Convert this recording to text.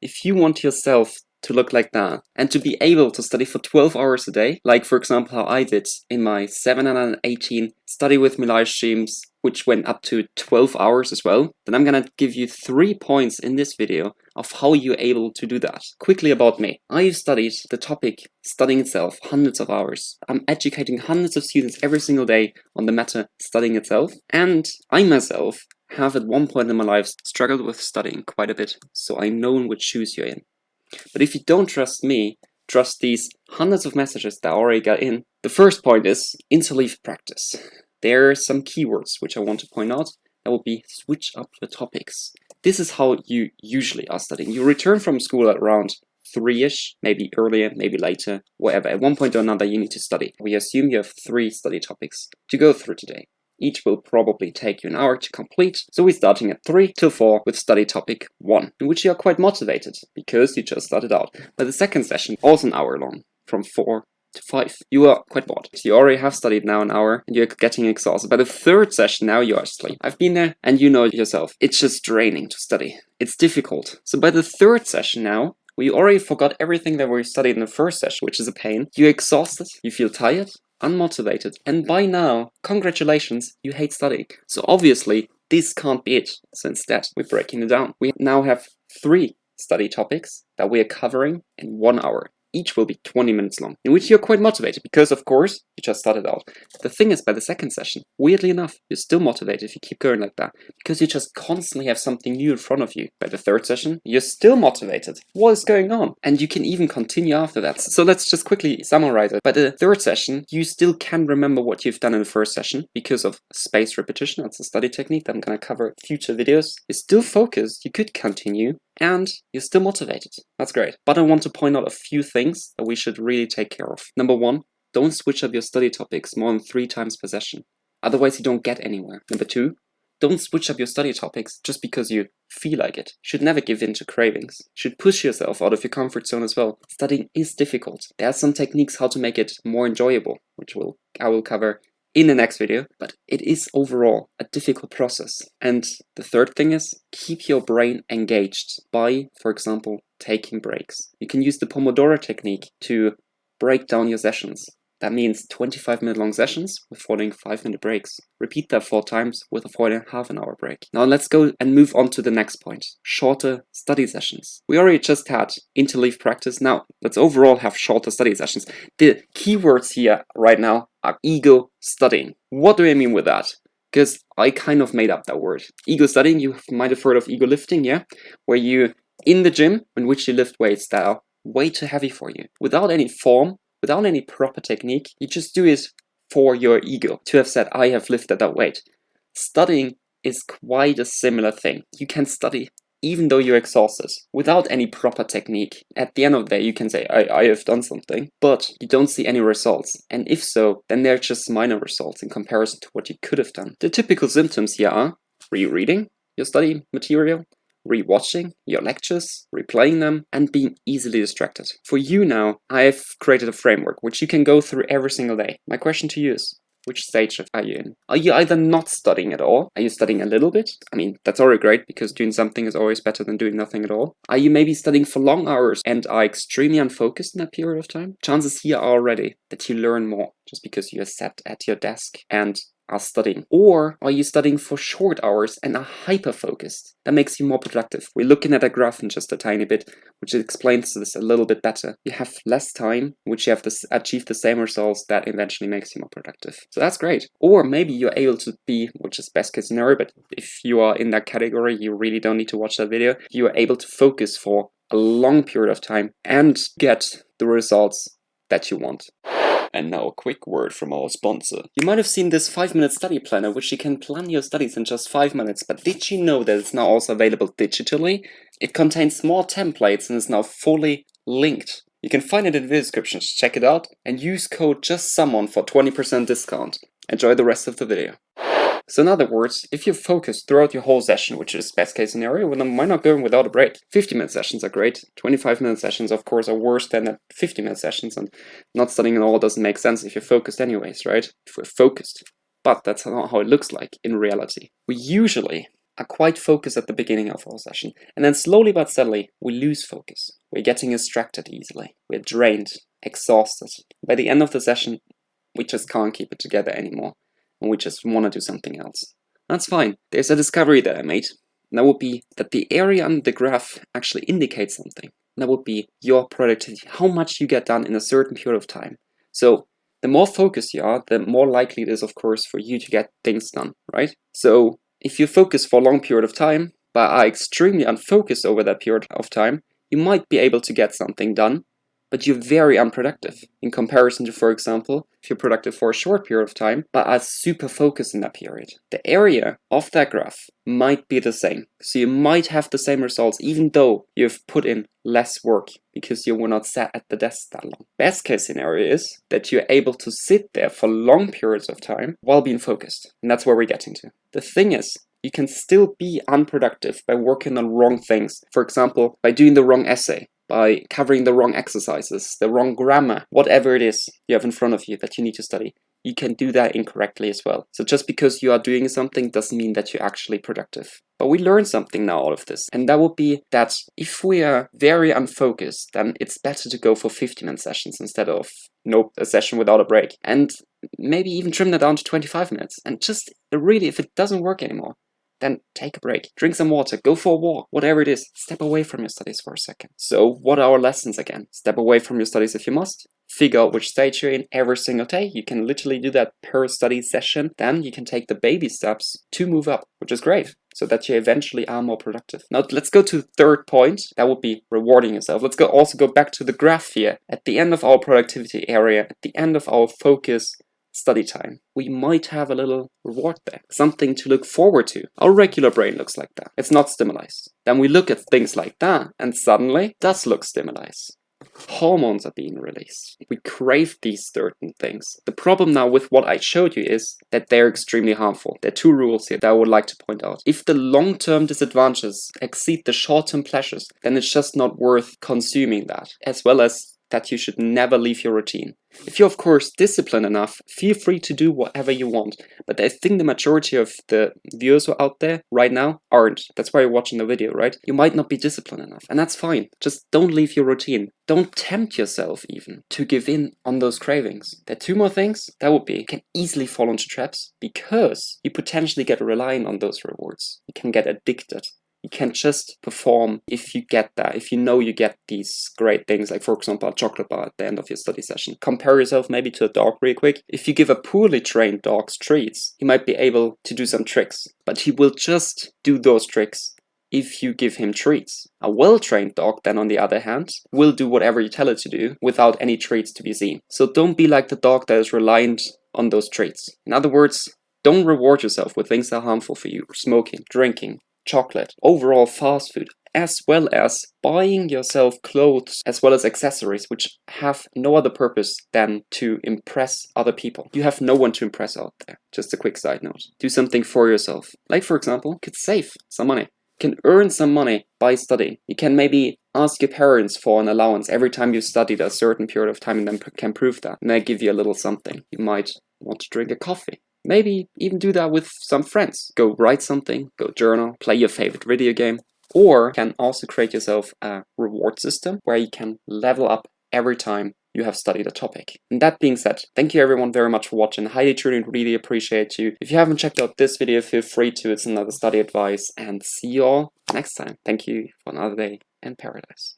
if you want yourself to look like that and to be able to study for 12 hours a day, like for example how I did in my 718 study with me live streams, which went up to 12 hours as well, then I'm gonna give you 3 points in this video of how you're able to do that. Quickly about me. I've studied the topic studying itself hundreds of hours. I'm educating hundreds of students every single day on the matter studying itself, and I myself have at one point in my life struggled with studying quite a bit, so I know in which shoes you're in. But if you don't trust me, trust these hundreds of messages that I already got in. The first point is interleaved practice. There are some keywords which I want to point out. That will be switch up the topics. This is how you usually are studying. You return from school at around 3-ish, maybe earlier, maybe later, whatever. At one point or another you need to study. We assume you have 3 study topics to go through today. Each will probably take you an hour to complete, so we're starting at 3 till 4 with study topic 1, in which you are quite motivated, because you just started out. By the second session, also an hour long, from 4 to 5. You are quite bored. So you already have studied now an hour, and you're getting exhausted. By the third session, now you are asleep. I've been there, and you know yourself. It's just draining to study. It's difficult. So by the third session now, we already forgot everything that we studied in the first session, which is a pain. You're exhausted, you feel tired, unmotivated, and by now, congratulations, you hate studying. So obviously, this can't be it. So instead, we're breaking it down. We now have 3 study topics that we are covering in 1 hour. Each will be 20 minutes long, in which you're quite motivated, because of course, you just started out. The thing is, by the second session, weirdly enough, you're still motivated if you keep going like that, because you just constantly have something new in front of you. By the third session, you're still motivated. What is going on? And you can even continue after that. So let's just quickly summarize it. By the third session, you still can remember what you've done in the first session, because of spaced repetition. That's a study technique that I'm going to cover in future videos. You're still focused, you could continue, and you're still motivated. That's great. But I want to point out a few things that we should really take care of. Number 1, don't switch up your study topics more than 3 times per session. Otherwise you don't get anywhere. Number 2, don't switch up your study topics just because you feel like it. You should never give in to cravings. You should push yourself out of your comfort zone as well. Studying is difficult. There are some techniques how to make it more enjoyable, which I will cover in the next video, but it is overall a difficult process. And the third thing is, keep your brain engaged by, for example, taking breaks. You can use the pomodoro technique to break down your sessions. That means 25-minute long sessions with following 5-minute breaks. Repeat that 4 times with a 4.5 an hour break. Now let's go and move on to the next point. Shorter study sessions. We already just had interleave practice. Now let's overall have shorter study sessions. The keywords here right now are ego studying. What do I mean with that? Because I kind of made up that word. Ego studying, you might have heard of ego lifting, yeah? Where you, in the gym, in which you lift weights that are way too heavy for you. Without any form, without any proper technique, you just do it for your ego, to have said, I have lifted that weight. Studying is quite a similar thing. You can study even though you're exhausted, without any proper technique. At the end of the day, you can say, I have done something, but you don't see any results. And if so, then they're just minor results in comparison to what you could have done. The typical symptoms here are rereading your study material, rewatching your lectures, replaying them, and being easily distracted. For you now, I've created a framework which you can go through every single day. My question to you is, which stage are you in? Are you either not studying at all? Are you studying a little bit? I mean, that's already great because doing something is always better than doing nothing at all. Are you maybe studying for long hours and are extremely unfocused in that period of time? Chances here are already that you learn more just because you are sat at your desk and are studying. Or are you studying for short hours and are hyper-focused? That makes you more productive. We're looking at a graph in just a tiny bit, which explains this a little bit better. You have less time, which you have to achieve the same results that eventually makes you more productive. So that's great. Or maybe you're able to be, which is best case scenario, but if you are in that category, you really don't need to watch that video. You are able to focus for a long period of time and get the results that you want. And now a quick word from our sponsor. You might have seen this 5-minute study planner, which you can plan your studies in just 5 minutes, but did you know that it's now also available digitally? It contains more templates and is now fully linked. You can find it in the description, check it out, and use code JUSTSOMEONE for 20% discount. Enjoy the rest of the video. So in other words, if you're focused throughout your whole session, which is best case scenario, then why not go without a break? 50-minute sessions are great. 25-minute sessions, of course, are worse than 50-minute sessions, and not studying at all doesn't make sense if you're focused anyways, right? If we're focused. But that's not how it looks like in reality. We usually are quite focused at the beginning of our session. And then slowly but steadily, we lose focus. We're getting distracted easily. We're drained, exhausted. By the end of the session, we just can't keep it together anymore. And we just want to do something else. That's fine. There's a discovery that I made. And that would be that the area under the graph actually indicates something. And that would be your productivity, how much you get done in a certain period of time. So the more focused you are, the more likely it is, of course, for you to get things done, right? So if you focus for a long period of time, but are extremely unfocused over that period of time, you might be able to get something done, but you're very unproductive in comparison to, for example, if you're productive for a short period of time, but are super focused in that period. The area of that graph might be the same. So you might have the same results even though you've put in less work because you were not sat at the desk that long. Best case scenario is that you're able to sit there for long periods of time while being focused. And that's where we're getting to. The thing is, you can still be unproductive by working on wrong things. For example, by doing the wrong essay, by covering the wrong exercises, the wrong grammar, whatever it is you have in front of you that you need to study. You can do that incorrectly as well. So just because you are doing something doesn't mean that you're actually productive. But we learn something now out of this. And that would be that if we are very unfocused, then it's better to go for 50-minute sessions instead of a session without a break. And maybe even trim that down to 25 minutes. And just really, if it doesn't work anymore, then take a break, drink some water, go for a walk, whatever it is, step away from your studies for a second. So what are our lessons again? Step away from your studies if you must. Figure out which stage you're in every single day. You can literally do that per study session. Then you can take the baby steps to move up, which is great, so that you eventually are more productive. Now let's go to the third point. That would be rewarding yourself. Let's also go back to the graph here. At the end of our productivity area, at the end of our focus study time, we might have a little reward there, something to look forward to. Our regular brain looks like that. It's not stimulized. Then we look at things like that, and suddenly it does look stimulized. Hormones are being released. We crave these certain things. The problem now with what I showed you is that they're extremely harmful. There are two rules here that I would like to point out. If the long-term disadvantages exceed the short-term pleasures, then it's just not worth consuming that, as well as that you should never leave your routine. If you're, of course, disciplined enough, feel free to do whatever you want. But I think the majority of the viewers who are out there right now aren't. That's why you're watching the video, right? You might not be disciplined enough, and that's fine. Just don't leave your routine. Don't tempt yourself even to give in on those cravings. There are two more things. That would be, you can easily fall into traps because you potentially get reliant on those rewards. You can get addicted. You can't just perform if you get that, if you know you get these great things, like for example, a chocolate bar at the end of your study session. Compare yourself maybe to a dog really quick. If you give a poorly trained dog treats, he might be able to do some tricks, but he will just do those tricks if you give him treats. A well-trained dog, then on the other hand, will do whatever you tell it to do without any treats to be seen. So don't be like the dog that is reliant on those treats. In other words, don't reward yourself with things that are harmful for you. Smoking, drinking, chocolate, overall fast food, as well as buying yourself clothes as well as accessories which have no other purpose than to impress other people. You have no one to impress out there. Just a quick side note. Do something for yourself. Like for example, you could save some money. You can earn some money by studying. You can maybe ask your parents for an allowance every time you studied a certain period of time and then can prove that. And they give you a little something. You might want to drink a coffee. Maybe even do that with some friends. Go write something, go journal, play your favorite video game, or you can also create yourself a reward system where you can level up every time you have studied a topic. And that being said, thank you everyone very much for watching. Highly truly really appreciate you. If you haven't checked out this video, feel free to. It's another study advice, and see you all next time. Thank you for another day in paradise.